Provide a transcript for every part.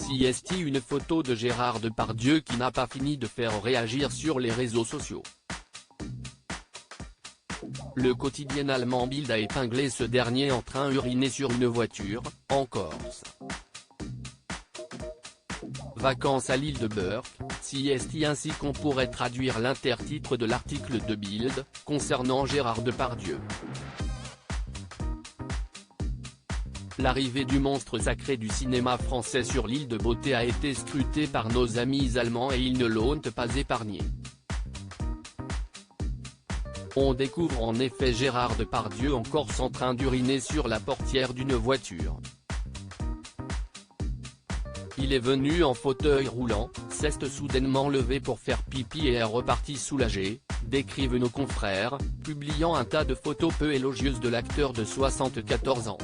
CST, une photo de Gérard Depardieu qui n'a pas fini de faire réagir sur les réseaux sociaux. Le quotidien allemand Bild a épinglé ce dernier en train d'uriner sur une voiture, en Corse. Vacances à l'île de Burke, CST, ainsi qu'on pourrait traduire l'intertitre de l'article de Bild, concernant Gérard Depardieu. L'arrivée du monstre sacré du cinéma français sur l'île de Beauté a été scrutée par nos amis allemands et ils ne l'ont pas épargné. On découvre en effet Gérard Depardieu en Corse en train d'uriner sur la portière d'une voiture. Il est venu en fauteuil roulant, s'est soudainement levé pour faire pipi et est reparti soulagé, décrivent nos confrères, publiant un tas de photos peu élogieuses de l'acteur de 74 ans.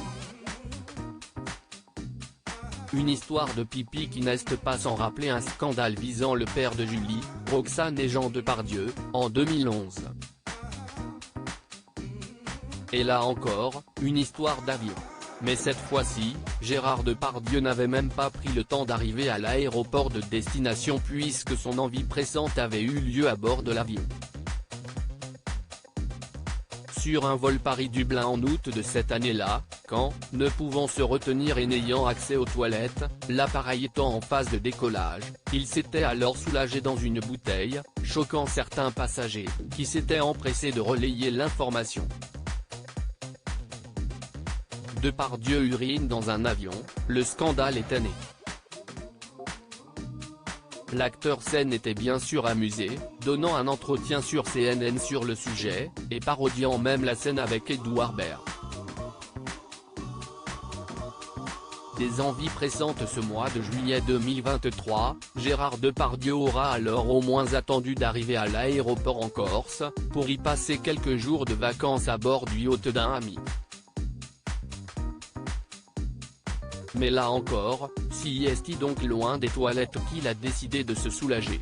Une histoire de pipi qui n'est pas sans rappeler un scandale visant le père de Julie, Roxane et Jean Depardieu, en 2011. Et là encore, une histoire d'avion. Mais cette fois-ci, Gérard Depardieu n'avait même pas pris le temps d'arriver à l'aéroport de destination puisque son envie pressante avait eu lieu à bord de l'avion. Sur un vol Paris-Dublin en août de cette année-là, quand, ne pouvant se retenir et n'ayant accès aux toilettes, l'appareil étant en phase de décollage, il s'était alors soulagé dans une bouteille, choquant certains passagers, qui s'étaient empressés de relayer l'information. Depardieu urine dans un avion, le scandale était né. L'acteur scène était bien sûr amusé, donnant un entretien sur CNN sur le sujet, et parodiant même la scène avec Edouard Baird. Des envies pressantes. Ce mois de juillet 2023, Gérard Depardieu aura alors au moins attendu d'arriver à l'aéroport en Corse, pour y passer quelques jours de vacances à bord du yacht d'un ami. Mais là encore, CST donc loin des toilettes qu'il a décidé de se soulager.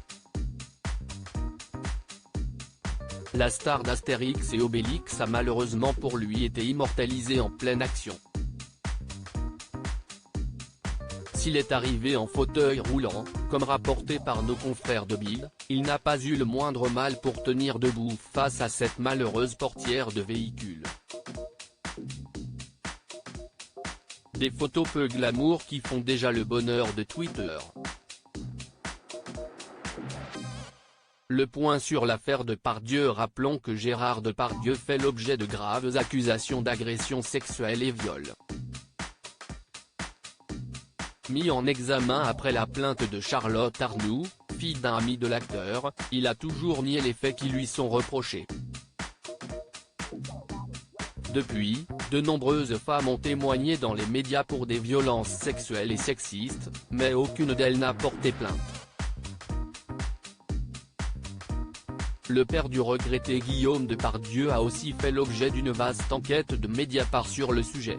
La star d'Astérix et Obélix a malheureusement pour lui été immortalisée en pleine action. S'il est arrivé en fauteuil roulant, comme rapporté par nos confrères de Bild, il n'a pas eu le moindre mal pour tenir debout face à cette malheureuse portière de véhicule. Des photos peu glamour qui font déjà le bonheur de Twitter. Le point sur l'affaire Depardieu. Rappelons que Gérard Depardieu fait l'objet de graves accusations d'agression sexuelle et viol. Mis en examen après la plainte de Charlotte Arnoux, fille d'un ami de l'acteur, il a toujours nié les faits qui lui sont reprochés. Depuis, de nombreuses femmes ont témoigné dans les médias pour des violences sexuelles et sexistes, mais aucune d'elles n'a porté plainte. Le père du regretté Guillaume Depardieu a aussi fait l'objet d'une vaste enquête de Mediapart sur le sujet.